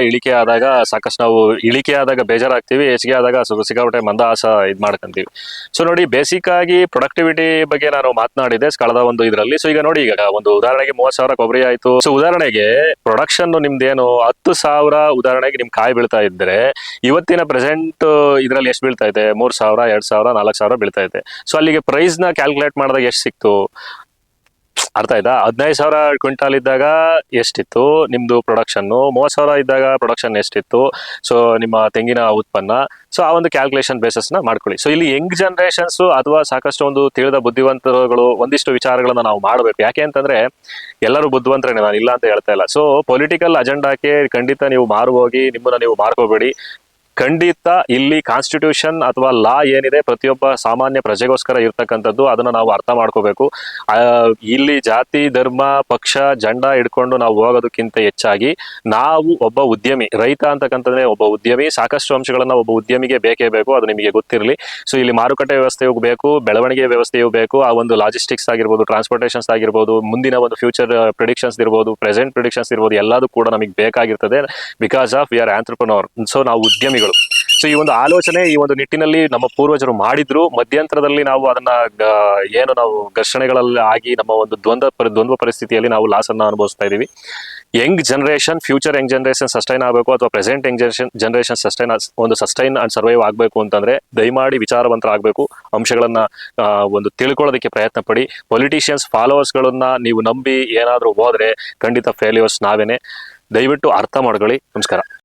ಇಳಿಕೆ ಆದಾಗ ಸಾಕಷ್ಟು ನಾವು ಇಳಿಕೆ ಆದಾಗ ಬೇಜಾರಾಗ್ತೀವಿ, ಹೆಚ್ಚಿಗೆ ಆದಾಗ ಸಿಕ್ಕಾಪಟ್ಟೆ ಮಂದಹಾಸ ಇದ್ ಮಾಡ್ಕೊಂತೀವಿ. ಸೊ ನೋಡಿ, ಬೇಸಿಕ್ ಆಗಿ ಪ್ರೊಡಕ್ಟಿವಿಟಿ ಬಗ್ಗೆ ನಾನು ಮಾತನಾಡಿದೆ ಕಳೆದ ಒಂದು ಇದರಲ್ಲಿ. ಸೊ ಈಗ ನೋಡಿ, ಈಗ ಒಂದು ಉದಾಹರಣೆಗೆ 30,000 ಕೊಬ್ಬರಿ ಆಯ್ತು. ಸೊ ಉದಾಹರಣೆಗೆ ಪ್ರೊಡಕ್ಷನ್ ನಿಮ್ದೇನು 10,000 ಉದಾಹರಣೆಗೆ ನಿಮ್ ಕಾಯಿ ಬೀಳ್ತಾ ಇದ್ರೆ, ಇವತ್ತಿನ ಪ್ರೆಸೆಂಟ್ ಇದ್ರಲ್ಲಿ ಎಷ್ಟು ಬೀಳ್ತಾ ಇದೆ? 3,000, 2,000, 4,000 ಬೀಳ್ತಾ ಇದೆ. ಸೊ ಅಲ್ಲಿಗೆ ಪ್ರೈಸ್ ನ ಕ್ಯಾಲ್ಕುಲೇಟ್ ಮಾಡಿದಾಗ ಎಷ್ಟು ಸಿಕ್ತು? ಅರ್ಥ ಆಯ್ತಾ? 15,000 ಕ್ವಿಂಟಾಲ್ ಇದ್ದಾಗ ಎಷ್ಟಿತ್ತು ನಿಮ್ದು ಪ್ರೊಡಕ್ಷನ್, 30,000 ಇದ್ದಾಗ ಪ್ರೊಡಕ್ಷನ್ ಎಷ್ಟಿತ್ತು, ಸೊ ನಿಮ್ಮ ತೆಂಗಿನ ಉತ್ಪನ್ನ. ಸೊ ಆ ಒಂದು ಕ್ಯಾಲ್ಕುಲೇಷನ್ ಬೇಸಸ್ ನ ಮಾಡ್ಕೊಳ್ಳಿ. ಸೊ ಇಲ್ಲಿ ಯಂಗ್ ಜನರೇಷನ್ಸ್ ಅಥವಾ ಸಾಕಷ್ಟು ಒಂದು ತಿಳಿದ ಬುದ್ಧಿವಂತರುಗಳು ಒಂದಿಷ್ಟು ವಿಚಾರಗಳನ್ನ ನಾವು ಮಾಡಬೇಕು. ಯಾಕೆ ಅಂತಂದ್ರೆ ಎಲ್ಲರೂ ಬುದ್ಧಿವಂತರೇ, ನಾನು ಇಲ್ಲ ಅಂತ ಹೇಳ್ತಾ ಇಲ್ಲ. ಸೊ ಪೊಲಿಟಿಕಲ್ ಅಜೆಂಡಾಕ್ಕೆ ಖಂಡಿತ ನೀವು ಮಾರು ಹೋಗಿ ನಿಮ್ಮನ್ನ ನೀವು ಮಾರ್ಕೋಬೇಡಿ. ಖಂಡಿತ ಇಲ್ಲಿ ಕಾನ್ಸ್ಟಿಟ್ಯೂಷನ್ ಅಥವಾ ಲಾ ಏನಿದೆ ಪ್ರತಿಯೊಬ್ಬ ಸಾಮಾನ್ಯ ಪ್ರಜೆಗೋಸ್ಕರ ಇರ್ತಕ್ಕಂಥದ್ದು, ಅದನ್ನ ನಾವು ಅರ್ಥ ಮಾಡ್ಕೋಬೇಕು. ಇಲ್ಲಿ ಜಾತಿ ಧರ್ಮ ಪಕ್ಷ ಜೆಂಡ ಹಿಡ್ಕೊಂಡು ನಾವು ಹೋಗೋದಕ್ಕಿಂತ ಹೆಚ್ಚಾಗಿ ನಾವು ಒಬ್ಬ ಉದ್ಯಮಿ, ರೈತ ಅಂತಕ್ಕಂಥದ್ದೇ ಒಬ್ಬ ಉದ್ಯಮಿ. ಸಾಕಷ್ಟು ಅಂಶಗಳನ್ನ ಒಬ್ಬ ಉದ್ಯಮಿಗೆ ಬೇಕೇ ಬೇಕು, ಅದು ನಿಮಗೆ ಗೊತ್ತಿರಲಿ. ಸೊ ಇಲ್ಲಿ ಮಾರುಕಟ್ಟೆ ವ್ಯವಸ್ಥೆಯೂ ಬೇಕು, ಬೆಳವಣಿಗೆ ವ್ಯವಸ್ಥೆಯೂ ಬೇಕು. ಆ ಒಂದು ಲಾಜಿಸ್ಟಿಕ್ಸ್ ಆಗಿರ್ಬೋದು, ಟ್ರಾನ್ಸ್ಪೋರ್ಟೇಷನ್ಸ್ ಆಗಿರ್ಬೋದು, ಮುಂದಿನ ಒಂದು ಫ್ಯೂಚರ್ ಪ್ರಿಡಿಕ್ಷನ್ಸ್ ಇರ್ಬೋದು, ಪ್ರೆಸೆಂಟ್ ಪ್ರಿಡಿಕ್ಷನ್ಸ್ ಇರ್ಬೋದು, ಎಲ್ಲದೂ ಕೂಡ ನಮಗೆ ಬೇಕಾಗಿರ್ತದೆ. Because of we are entrepreneur. So ನಾವು ಉದ್ಯಮಿಗಳು. ಸೊ ಈ ಒಂದು ಆಲೋಚನೆ ಈ ಒಂದು ನಿಟ್ಟಿನಲ್ಲಿ ನಮ್ಮ ಪೂರ್ವಜರು ಮಾಡಿದ್ರು. ಮಧ್ಯಂತರದಲ್ಲಿ ನಾವು ಅದನ್ನ ಏನು ನಾವು ಘರ್ಷಣೆಗಳಲ್ಲಿ ಆಗಿ ನಮ್ಮ ಒಂದು ದ್ವಂದ್ವ ಪರಿಸ್ಥಿತಿಯಲ್ಲಿ ನಾವು ಲಾಸ್ ಅನ್ನ ಅನುಭವಿಸ್ತಾ ಇದೀವಿ. Young generation, future Young generation sustain ಆಗಬೇಕು, ಅಥವಾ present Young generation sustain and survive ಆಗಬೇಕು ಅಂತಂದ್ರೆ ದಯಮಾಡಿ ವಿಚಾರವಂತರಾಗಬೇಕು. ಅಂಶಗಳನ್ನ ಒಂದು ತಿಳ್ಕೊಳ್ಳೋದಕ್ಕೆ ಪ್ರಯತ್ನ ಪಡಿ. ಪೊಲಿಟಿಷಿಯನ್ಸ್ ಫಾಲೋವರ್ಸ್ ಗಳನ್ನ ನೀವು ನಂಬಿ ಏನಾದ್ರೂ ಹೋದ್ರೆ ಖಂಡಿತ ಫೇಲ್ಯೂರ್ಸ್ ನಾವೇನೆ. ದಯವಿಟ್ಟು ಅರ್ಥ ಮಾಡ್ಕೊಳ್ಳಿ. ನಮಸ್ಕಾರ.